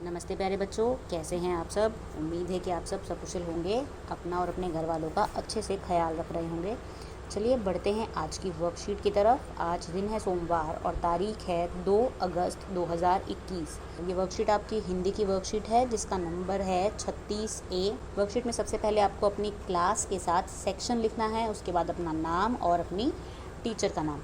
नमस्ते प्यारे बच्चों, कैसे हैं आप सब। उम्मीद है कि आप सब सकुशल होंगे, अपना और अपने घर वालों का अच्छे से ख्याल रख रहे होंगे। चलिए बढ़ते हैं आज की वर्कशीट की तरफ। आज दिन है सोमवार और तारीख है 2 अगस्त 2021। ये वर्कशीट आपकी हिंदी की वर्कशीट है जिसका नंबर है 36A। वर्कशीट में सबसे पहले आपको अपनी क्लास के साथ सेक्शन लिखना है, उसके बाद अपना नाम और अपनी टीचर का नाम।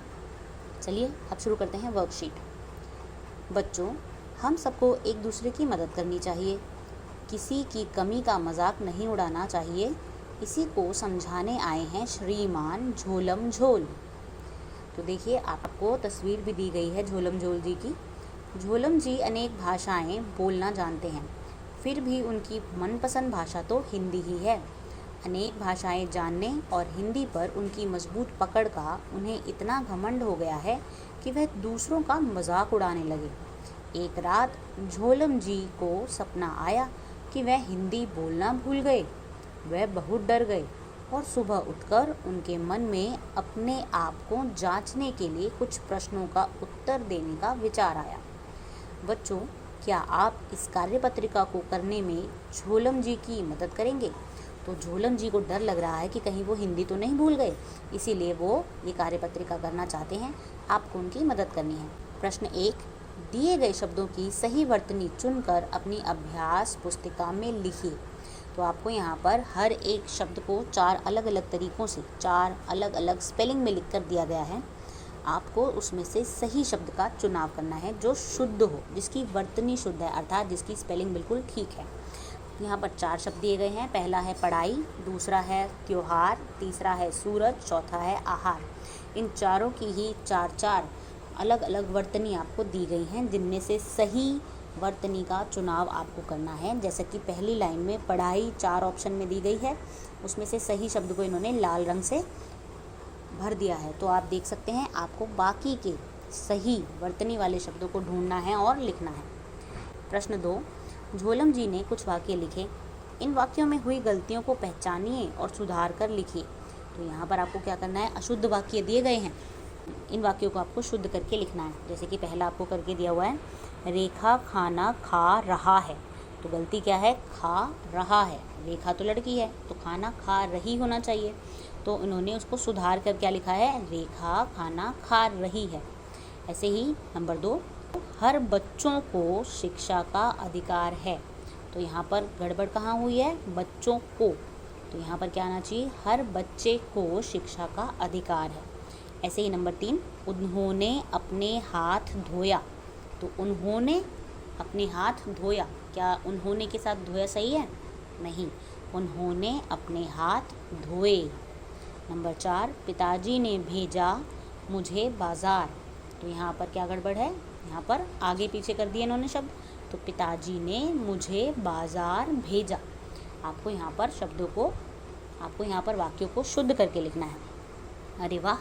चलिए अब शुरू करते हैं वर्कशीट। बच्चों, हम सबको एक दूसरे की मदद करनी चाहिए, किसी की कमी का मजाक नहीं उड़ाना चाहिए। इसी को समझाने आए हैं श्रीमान झोलम झोल। तो देखिए, आपको तस्वीर भी दी गई है झोलम झोल जी की। झोलम जी अनेक भाषाएं बोलना जानते हैं, फिर भी उनकी मनपसंद भाषा तो हिंदी ही है। अनेक भाषाएं जानने और हिंदी पर उनकी मजबूत पकड़ का उन्हें इतना घमंड हो गया है कि वह दूसरों का मजाक उड़ाने लगे। एक रात झोलम जी को सपना आया कि वह हिंदी बोलना भूल गए। वह बहुत डर गए और सुबह उठकर उनके मन में अपने आप को जांचने के लिए कुछ प्रश्नों का उत्तर देने का विचार आया। बच्चों, क्या आप इस कार्यपत्रिका को करने में झोलम जी की मदद करेंगे? तो झोलम जी को डर लग रहा है कि कहीं वो हिंदी तो नहीं भूल गए, इसीलिए वो ये कार्यपत्रिका करना चाहते हैं। आपको उनकी मदद करनी है। प्रश्न 1, दिए गए शब्दों की सही वर्तनी चुनकर अपनी अभ्यास पुस्तिका में लिखिए। तो आपको यहाँ पर हर एक शब्द को 4 अलग अलग तरीक़ों से 4 अलग अलग स्पेलिंग में लिख कर दिया गया है। आपको उसमें से सही शब्द का चुनाव करना है जो शुद्ध हो, जिसकी वर्तनी शुद्ध है, अर्थात जिसकी स्पेलिंग बिल्कुल ठीक है। यहाँ पर 4 शब्द दिए गए हैं। पहला है पढ़ाई, दूसरा है त्योहार, तीसरा है सूरज, चौथा है आहार। इन चारों की ही 4 अलग अलग वर्तनी आपको दी गई हैं, जिनमें से सही वर्तनी का चुनाव आपको करना है। जैसे कि पहली लाइन में पढ़ाई 4 ऑप्शन में दी गई है, उसमें से सही शब्द को इन्होंने लाल रंग से भर दिया है। तो आप देख सकते हैं, आपको बाकी के सही वर्तनी वाले शब्दों को ढूंढना है और लिखना है। प्रश्न 2, झोलम जी ने कुछ वाक्य लिखे। इन वाक्यों में हुई गलतियों को पहचानिए और सुधार कर लिखिए। तो यहाँ पर आपको क्या करना है, अशुद्ध वाक्य दिए गए हैं, इन वाक्यों को आपको शुद्ध करके लिखना है। जैसे कि पहला आपको करके दिया हुआ है, रेखा खाना खा रहा है। तो गलती क्या है, खा रहा है। रेखा तो लड़की है, तो खाना खा रही होना चाहिए। तो इन्होंने उसको सुधार कर क्या लिखा है, रेखा खाना खा रही है। ऐसे ही नंबर 2, हर बच्चों को शिक्षा का अधिकार है। तो यहाँ पर गड़बड़ कहाँ हुई है, बच्चों को। तो यहाँ पर क्या आना चाहिए, हर बच्चे को शिक्षा का अधिकार है। ऐसे ही नंबर 3, उन्होंने अपने हाथ धोया। तो उन्होंने अपने हाथ धोया, क्या उन्होंने के साथ धोया सही है? नहीं, उन्होंने अपने हाथ धोए। नंबर 4, पिताजी ने भेजा मुझे बाज़ार। तो यहाँ पर क्या गड़बड़ है, यहाँ पर आगे पीछे कर दिए इन्होंने शब्द। तो पिताजी ने मुझे बाज़ार भेजा। आपको यहाँ पर शब्दों को, आपको यहाँ पर वाक्यों को शुद्ध करके लिखना है। अरे वाह,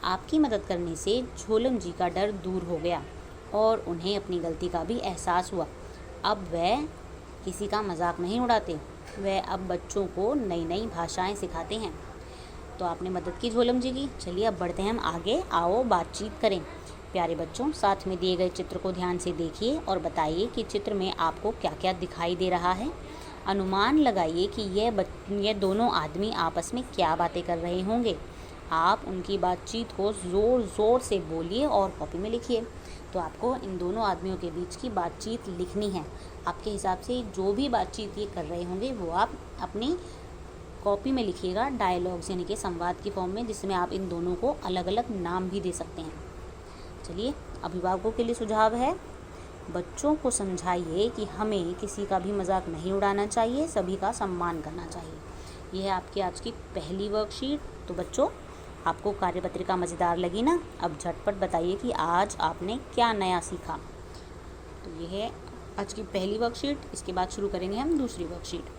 आपकी मदद करने से झोलम जी का डर दूर हो गया और उन्हें अपनी गलती का भी एहसास हुआ। अब वह किसी का मजाक नहीं उड़ाते, वह अब बच्चों को नई नई भाषाएं सिखाते हैं। तो आपने मदद की झोलम जी की। चलिए अब बढ़ते हैं हम आगे, आओ बातचीत करें। प्यारे बच्चों, साथ में दिए गए चित्र को ध्यान से देखिए और बताइए कि चित्र में आपको क्या क्या दिखाई दे रहा है। अनुमान लगाइए कि ये दोनों आदमी आपस में क्या बातें कर रहे होंगे। आप उनकी बातचीत को ज़ोर ज़ोर से बोलिए और कॉपी में लिखिए। तो आपको इन दोनों आदमियों के बीच की बातचीत लिखनी है। आपके हिसाब से जो भी बातचीत ये कर रहे होंगे वो आप अपनी कॉपी में लिखिएगा, डायलॉग्स यानी कि संवाद की फॉर्म में, जिसमें आप इन दोनों को अलग अलग नाम भी दे सकते हैं। चलिए, अभिभावकों के लिए सुझाव है, बच्चों को समझाइए कि हमें किसी का भी मजाक नहीं उड़ाना चाहिए, सभी का सम्मान करना चाहिए। यह है आपकी आज की पहली वर्कशीट। तो बच्चों, आपको कार्यपत्रिका मज़ेदार लगी ना? अब झटपट बताइए कि आज आपने क्या नया सीखा। तो ये है आज की पहली वर्कशीट। इसके बाद शुरू करेंगे हम दूसरी वर्कशीट।